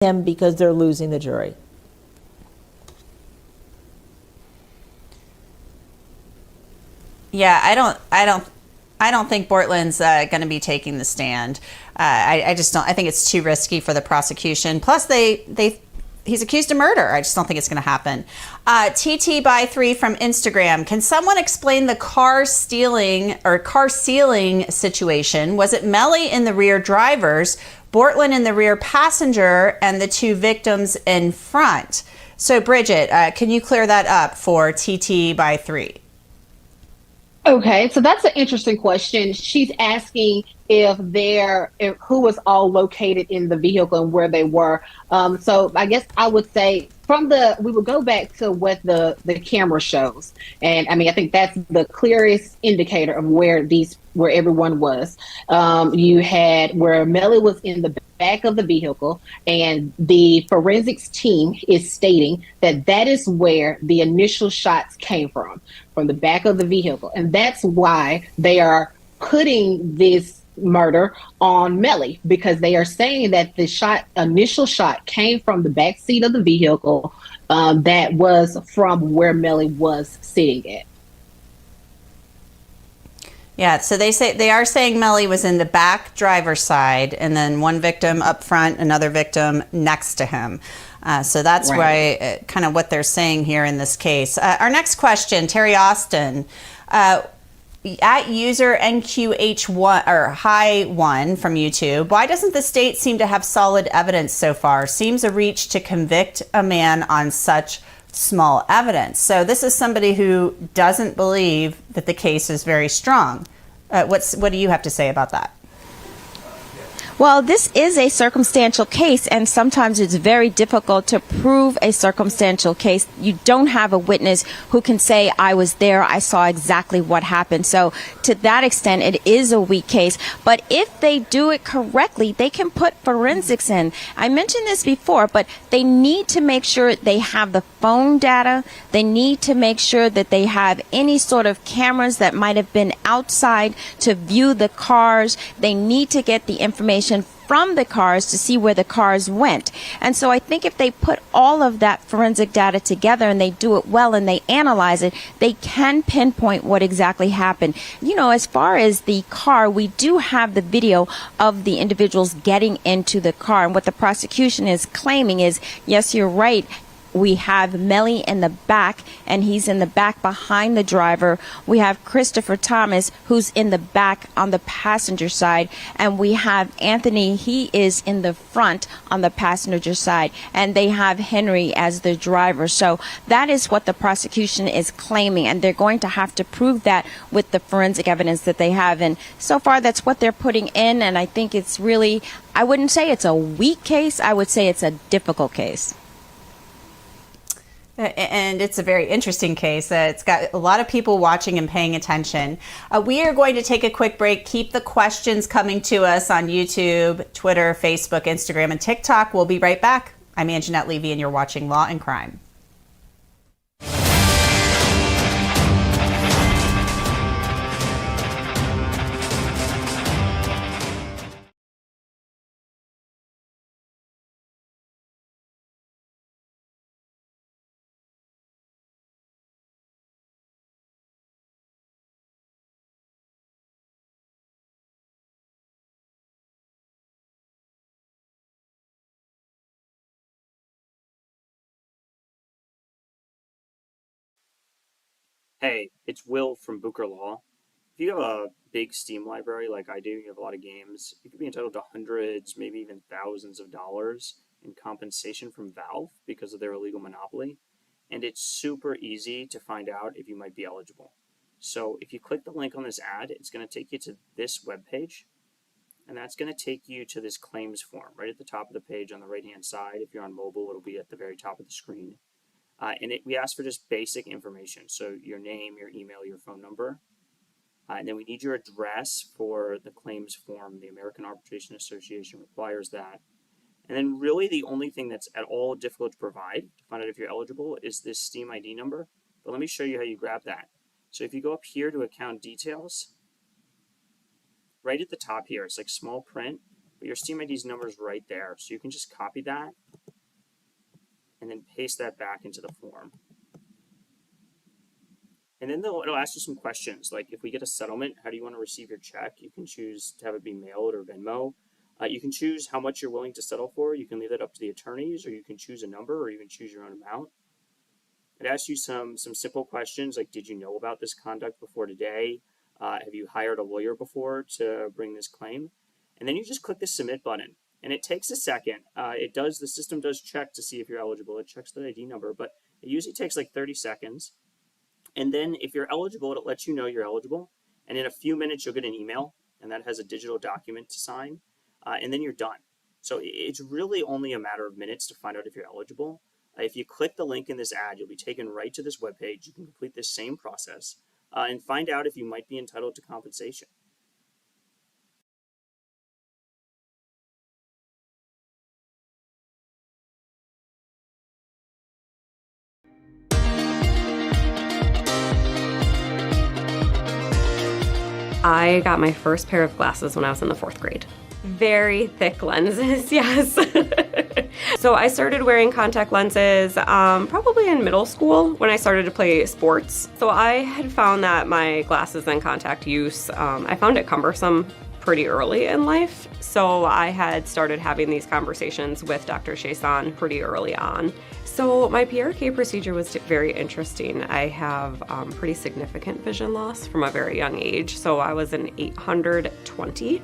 him because they're losing the jury. Yeah, I don't think Bortland's going to be taking the stand. I just don't. I think it's too risky for the prosecution. Plus, he's accused of murder. I just don't think it's going to happen. TT by 3 from Instagram. Can someone explain the car stealing or car sealing situation? Was it Melly in the rear drivers, Bortland in the rear passenger, and the two victims in front? So, Bridget, can you clear that up for TT by 3? Okay, so that's an interesting question. She's asking if who was all located in the vehicle and where they were. So I guess I would say we would go back to what the camera shows, and I mean I think that's the clearest indicator of where everyone was. You had where Melly was in the back of the vehicle, and the forensics team is stating that that is where the initial shots came from the back of the vehicle. And that's why they are putting this murder on Melly, because they are saying that the initial shot came from the back seat of the vehicle, that was from where Melly was sitting at. Yeah, so they are saying Melly was in the back driver's side, and then one victim up front, another victim next to him. So that's Right. why kind of what they're saying here in this case. Our next question, Terry Austin. At user NQH1 or High1 from YouTube, why doesn't the state seem to have solid evidence so far? Seems a reach to convict a man on such small evidence. So this is somebody who doesn't believe that the case is very strong. What do you have to say about that? Well, this is a circumstantial case, and sometimes it's very difficult to prove a circumstantial case. You don't have a witness who can say, I was there, I saw exactly what happened. So to that extent, it is a weak case. But if they do it correctly, they can put forensics in. I mentioned this before, but they need to make sure they have the phone data. They need to make sure that they have any sort of cameras that might have been outside to view the cars. They need to get the information from the cars to see where the cars went. And so I think if they put all of that forensic data together and they do it well and they analyze it, they can pinpoint what exactly happened. You know, as far as the car, we do have the video of the individuals getting into the car. And what the prosecution is claiming is, yes, you're right. We have Melly in the back, and he's in the back behind the driver. We have Christopher Thomas, who's in the back on the passenger side. And we have Anthony, he is in the front on the passenger side. And they have Henry as the driver. So that is what the prosecution is claiming. And they're going to have to prove that with the forensic evidence that they have. And so far, that's what they're putting in. And I think it's really, I wouldn't say it's a weak case. I would say it's a difficult case. And it's a very interesting case. It's got a lot of people watching and paying attention. We are going to take a quick break. Keep the questions coming to us on YouTube, Twitter, Facebook, Instagram, and TikTok. We'll be right back. I'm Anjanette Levy, and you're watching Law and Crime. Hey, it's Will from Booker Law. If you have a big Steam library like I do, you have a lot of games, you could be entitled to hundreds, maybe even thousands of dollars in compensation from Valve because of their illegal monopoly. And it's super easy to find out if you might be eligible. So if you click the link on this ad, it's going to take you to this webpage, and that's going to take you to this claims form right at the top of the page on the right-hand side. If you're on mobile, it'll be at the very top of the screen. We ask for just basic information, so your name, your email, your phone number. And then we need your address for the claims form. The American Arbitration Association requires that. And then really the only thing that's at all difficult to provide to find out if you're eligible is this Steam ID number. But let me show you how you grab that. So if you go up here to account details, right at the top here, it's like small print, but your Steam ID's number is right there. So you can just copy that and then paste that back into the form. And then it'll ask you some questions, like if we get a settlement, how do you want to receive your check? You can choose to have it be mailed or Venmo. You can choose how much you're willing to settle for. You can leave that up to the attorneys, or you can choose a number, or even choose your own amount. It asks you some simple questions, like did you know about this conduct before today? Have you hired a lawyer before to bring this claim? And then you just click the submit button. And it takes a second. The system does check to see if you're eligible. It checks the ID number, but it usually takes like 30 seconds. And then if you're eligible, it lets you know you're eligible. And in a few minutes, you'll get an email, and that has a digital document to sign. And then you're done. So it's really only a matter of minutes to find out if you're eligible. If you click the link in this ad, you'll be taken right to this webpage. You can complete this same process and find out if you might be entitled to compensation. I got my first pair of glasses when I was in the 4th grade. Very thick lenses, yes. So I started wearing contact lenses probably in middle school when I started to play sports. So I had found that my glasses and contact use, I found it cumbersome pretty early in life. So I had started having these conversations with Dr. Chason pretty early on. So my PRK procedure was very interesting. I have pretty significant vision loss from a very young age. So I was an 820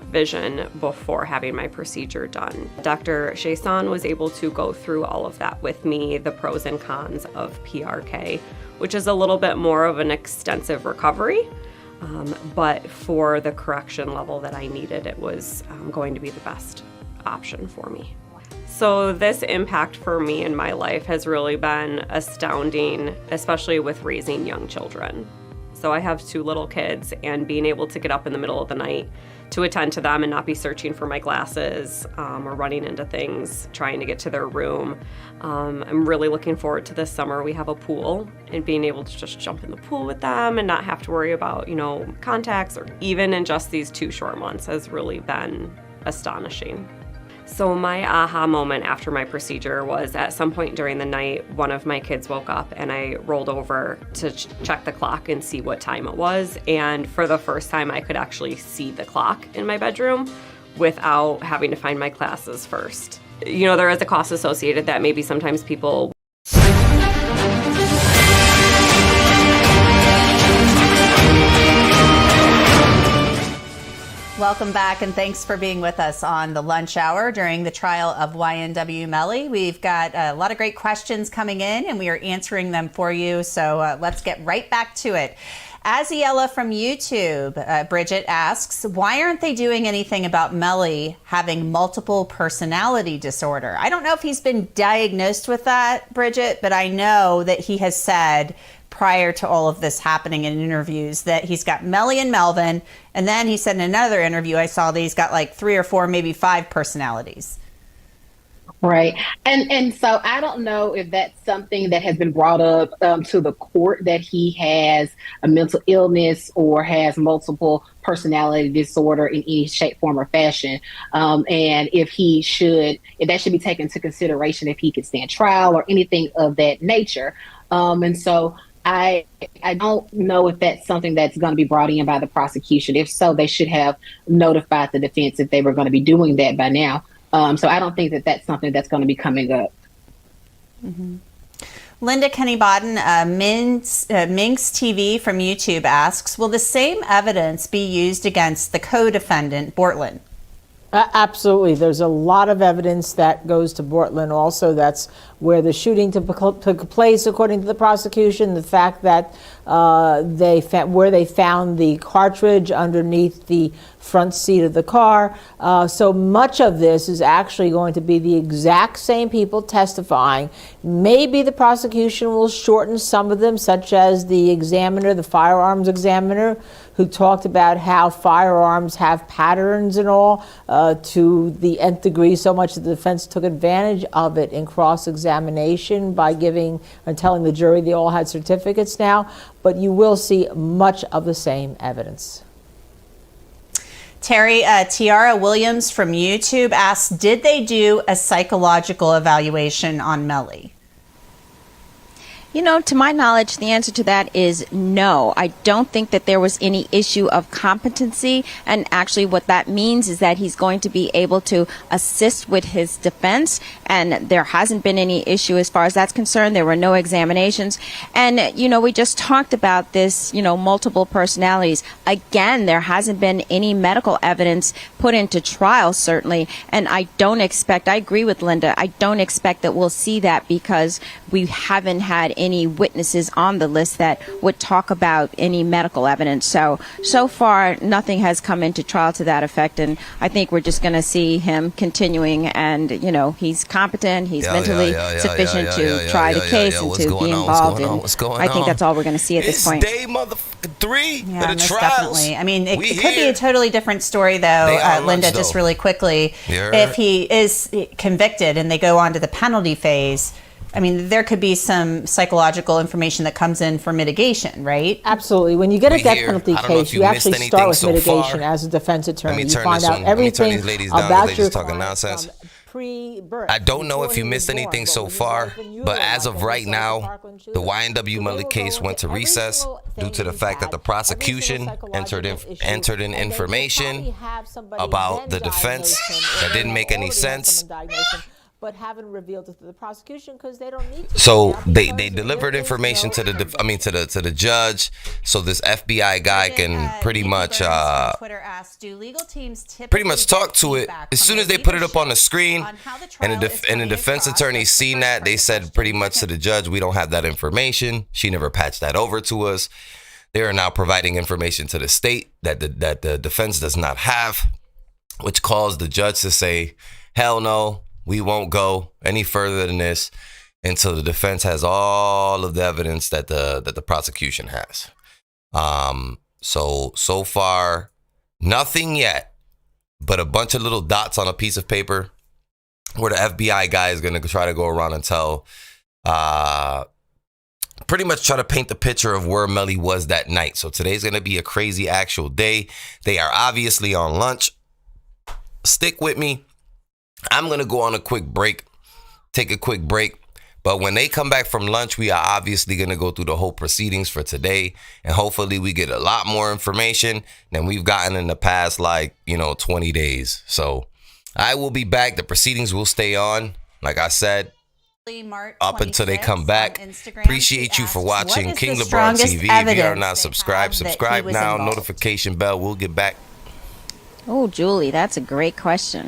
vision before having my procedure done. Dr. Chason was able to go through all of that with me, the pros and cons of PRK, which is a little bit more of an extensive recovery. But for the correction level that I needed, it was going to be the best option for me. So this impact for me in my life has really been astounding, especially with raising young children. So I have 2 little kids, and being able to get up in the middle of the night to attend to them and not be searching for my glasses or running into things, trying to get to their room. I'm really looking forward to this summer. We have a pool, and being able to just jump in the pool with them and not have to worry about, contacts, or even in just these 2 short months has really been astonishing. So my aha moment after my procedure was at some point during the night, one of my kids woke up and I rolled over to check the clock and see what time it was. And for the first time, I could actually see the clock in my bedroom without having to find my glasses first. There is a cost associated that maybe sometimes people Welcome back, and thanks for being with us on the lunch hour during the trial of YNW Melly. We've got a lot of great questions coming in, and we are answering them for you. So let's get right back to it. Aziella from YouTube, Bridget asks, why aren't they doing anything about Melly having multiple personality disorder? I don't know if he's been diagnosed with that, Bridget, but I know that he has said prior to all of this happening in interviews that he's got Melly and Melvin. And then he said in another interview I saw that he's got like 3 or 4, maybe 5 personalities. Right. And so I don't know if that's something that has been brought up to the court, that he has a mental illness or has multiple personality disorder in any shape, form, or fashion. And if that should be taken into consideration if he could stand trial or anything of that nature. And so I don't know if that's something that's going to be brought in by the prosecution. If so, they should have notified the defense if they were going to be doing that by now. So I don't think that that's something that's going to be coming up. Mm-hmm. Linda Kenny-Bodden, Minx TV from YouTube asks, will the same evidence be used against the co-defendant, Bortlen? Absolutely. There's a lot of evidence that goes to Bortlen also. That's where the shooting took place, according to the prosecution. The fact that where they found the cartridge underneath the front seat of the car. So much of this is actually going to be the exact same people testifying. Maybe the prosecution will shorten some of them, such as the examiner, the firearms examiner, who talked about how firearms have patterns and all to the nth degree, so much that the defense took advantage of it in cross-examination by giving and telling the jury they all had certificates now. But you will see much of the same evidence. Terry, Tiara Williams from YouTube asks, did they do a psychological evaluation on Melly? You know, to my knowledge, the answer to that is no. I don't think that there was any issue of competency. And actually what that means is that he's going to be able to assist with his defense. And there hasn't been any issue as far as that's concerned. There were no examinations. And, you know, we just talked about this, you know, multiple personalities. Again, there hasn't been any medical evidence put into trial, certainly. And I agree with Linda, I don't expect that we'll see that because we haven't had any witnesses on the list that would talk about any medical evidence. So far, nothing has come into trial to that effect, and I think we're just going to see him continuing, and, you know, he's competent, he's mentally sufficient to try the case and to be involved in. I think that's all we're going to see at this point. Day motherfucking 3 Yeah, of the most trials. definitely. I mean, it could be a totally different story, though, Linda, just really quickly. If he is convicted and they go on to the penalty phase, I mean, there could be some psychological information that comes in for mitigation, right? Absolutely. When you get a death penalty case, you actually start with mitigation as a defense attorney. You find out everything about your client pre-birth. I don't know if you missed anything so far, but as of right now, the YNW Melly case went to recess due to the fact that the prosecution entered in information about the defense that didn't make any sense. But haven't revealed it to the prosecution because they don't need to. So they delivered information to the judge, so this FBI guy can pretty much Twitter asked, do legal teams pretty much talk to it as soon as they put it up on the screen, and the defense attorney seen that. They said pretty much to the judge, we don't have that information. She never patched that over to us. They are now providing information to the state that the defense does not have, which caused the judge to say, hell no, we won't go any further than this until the defense has all of the evidence that the prosecution has. So far, nothing yet, but a bunch of little dots on a piece of paper where the FBI guy is going to try to go around and tell, pretty much try to paint the picture of where Melly was that night. So today's going to be a crazy actual day. They are obviously on lunch. Stick with me. I'm going to go on a quick break, take a quick break. But when they come back from lunch, we are obviously going to go through the whole proceedings for today. And hopefully we get a lot more information than we've gotten in the past, 20 days. So I will be back. The proceedings will stay on, like I said, up until they come back. Appreciate you for watching King LeBron TV. If you are not subscribed, subscribe now. Notification bell. We'll get back. Oh, Julie, that's a great question.